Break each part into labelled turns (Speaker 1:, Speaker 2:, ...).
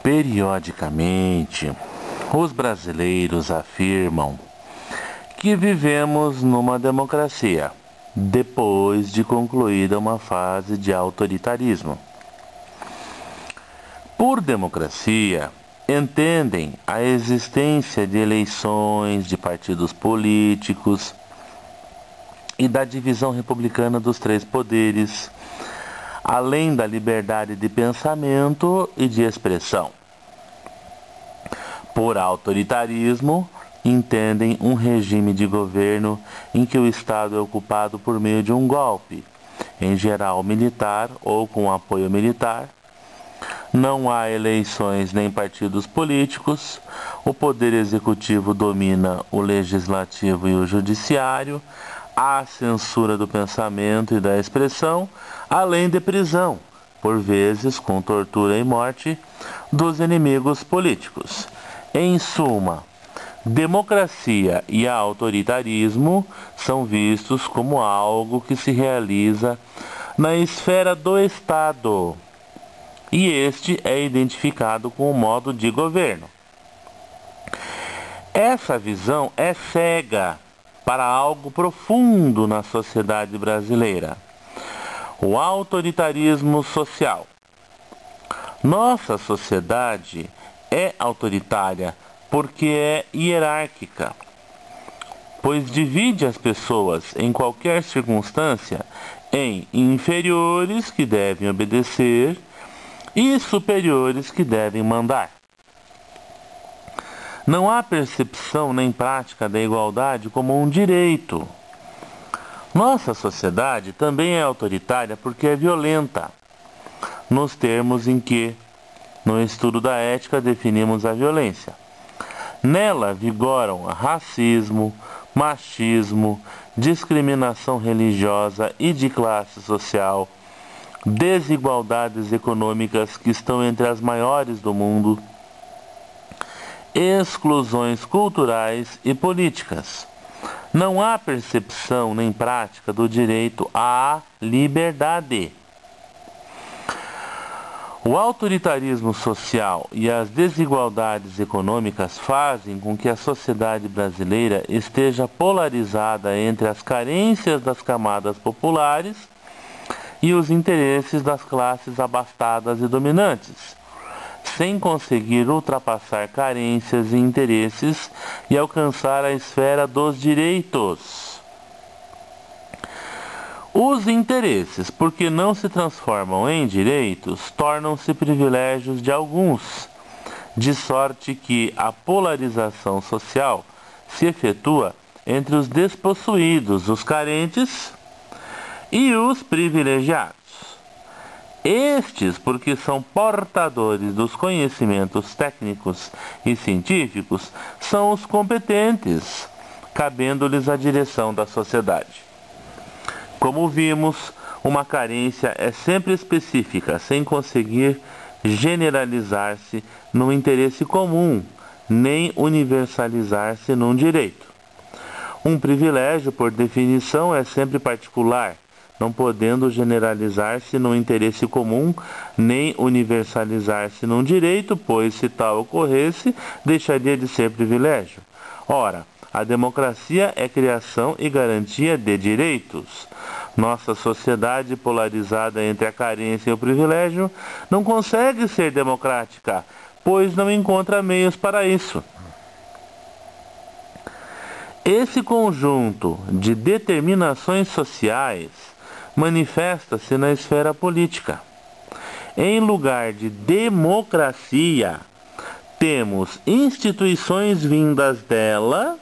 Speaker 1: Periodicamente, os brasileiros afirmam que vivemos numa democracia, depois de concluída uma fase de autoritarismo. Por democracia, entendem a existência de eleições, de partidos políticos e da divisão republicana dos três poderes, além da liberdade de pensamento e de expressão. Por autoritarismo, entendem um regime de governo em que o Estado é ocupado por meio de um golpe, em geral militar ou com apoio militar. Não há eleições nem partidos políticos, o poder executivo domina o legislativo e o judiciário, há censura do pensamento e da expressão, além de prisão, por vezes com tortura e morte, dos inimigos políticos. Em suma, democracia e autoritarismo são vistos como algo que se realiza na esfera do Estado, e este é identificado com o modo de governo. Essa visão é cega para algo profundo na sociedade brasileira: o autoritarismo social. Nossa sociedade é autoritária porque é hierárquica, pois divide as pessoas em qualquer circunstância em inferiores que devem obedecer e superiores que devem mandar. Não há percepção nem prática da igualdade como um direito. Nossa sociedade também é autoritária porque é violenta, nos termos em que, no estudo da ética, definimos a violência. Nela vigoram racismo, machismo, discriminação religiosa e de classe social, desigualdades econômicas que estão entre as maiores do mundo, exclusões culturais e políticas. Não há percepção nem prática do direito à liberdade. O autoritarismo social e as desigualdades econômicas fazem com que a sociedade brasileira esteja polarizada entre as carências das camadas populares e os interesses das classes abastadas e dominantes, sem conseguir ultrapassar carências e interesses e alcançar a esfera dos direitos. Os interesses, porque não se transformam em direitos, tornam-se privilégios de alguns, de sorte que a polarização social se efetua entre os despossuídos, os carentes, e os privilegiados. Estes, porque são portadores dos conhecimentos técnicos e científicos, são os competentes, cabendo-lhes a direção da sociedade. Como vimos, uma carência é sempre específica, sem conseguir generalizar-se no interesse comum, nem universalizar-se num direito. Um privilégio, por definição, é sempre particular, não podendo generalizar-se no interesse comum, nem universalizar-se num direito, pois, se tal ocorresse, deixaria de ser privilégio. Ora, a democracia é criação e garantia de direitos. Nossa sociedade, polarizada entre a carência e o privilégio, não consegue ser democrática, pois não encontra meios para isso. Esse conjunto de determinações sociais manifesta-se na esfera política. Em lugar de democracia, temos instituições vindas dela,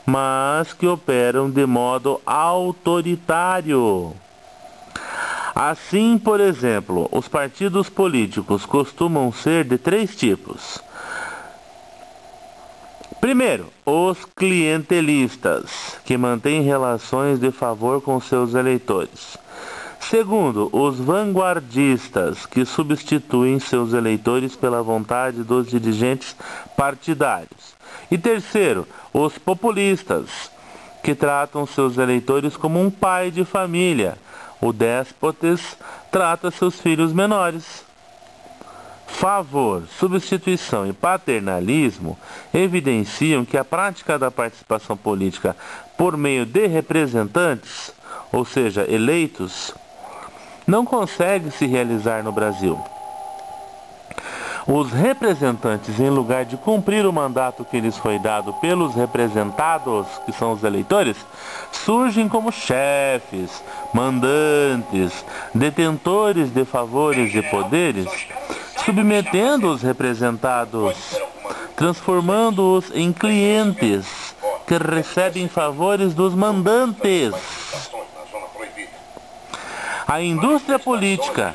Speaker 1: mas que operam de modo autoritário. Assim, por exemplo, os partidos políticos costumam ser de três tipos. Primeiro, os clientelistas, que mantêm relações de favor com seus eleitores. Segundo, os vanguardistas, que substituem seus eleitores pela vontade dos dirigentes partidários. E terceiro, os populistas, que tratam seus eleitores como um pai de família. O déspotes trata seus filhos menores. favor, substituição e paternalismo evidenciam que a prática da participação política por meio de representantes, ou seja, eleitos, não consegue se realizar no Brasil. Os representantes, em lugar de cumprir o mandato que lhes foi dado pelos representados, que são os eleitores, surgem como chefes, mandantes, detentores de favores e poderes, submetendo os representados, transformando-os em clientes que recebem favores dos mandantes. A indústria política,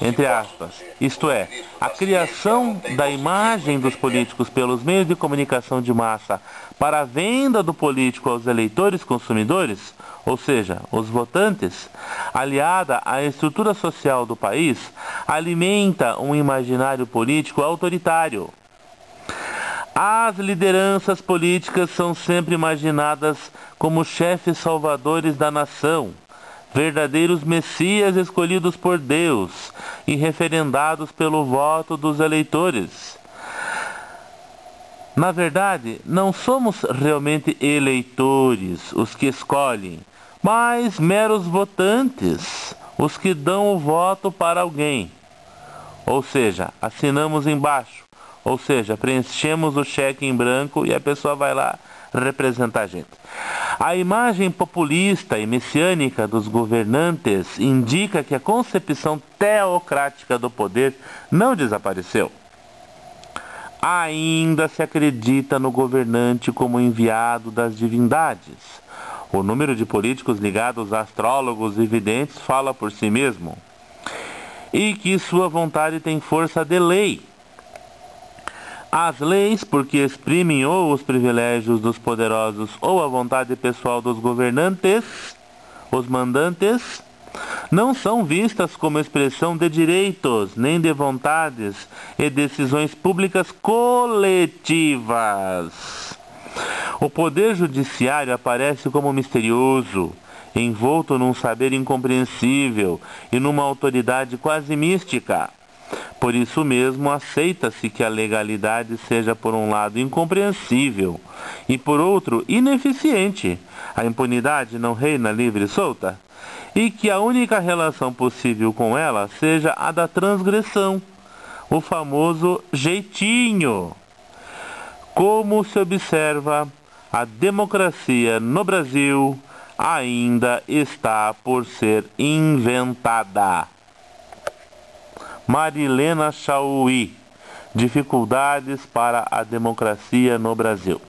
Speaker 1: entre aspas, isto é, a criação da imagem dos políticos pelos meios de comunicação de massa para a venda do político aos eleitores consumidores, ou seja, os votantes, aliada à estrutura social do país, alimenta um imaginário político autoritário. As lideranças políticas são sempre imaginadas como chefes salvadores da nação, verdadeiros messias escolhidos por Deus e referendados pelo voto dos eleitores. Na verdade, não somos realmente eleitores os que escolhem, mas meros votantes, os que dão o voto para alguém. Ou seja, assinamos embaixo, ou seja, preenchemos o cheque em branco e a pessoa vai lá representar a gente. A imagem populista e messiânica dos governantes indica que a concepção teocrática do poder não desapareceu. Ainda se acredita no governante como enviado das divindades. O número de políticos ligados a astrólogos e videntes fala por si mesmo. E que sua vontade tem força de lei. As leis, porque exprimem ou os privilégios dos poderosos ou a vontade pessoal dos governantes, os mandantes, não são vistas como expressão de direitos, nem de vontades e decisões públicas coletivas. O poder judiciário aparece como misterioso, envolto num saber incompreensível e numa autoridade quase mística. Por isso mesmo, aceita-se que a legalidade seja, por um lado, incompreensível e, por outro, ineficiente. A impunidade não reina livre e solta, e que a única relação possível com ela seja a da transgressão, o famoso jeitinho. Como se observa, a democracia no Brasil ainda está por ser inventada. Marilena Chauí, dificuldades para a democracia no Brasil.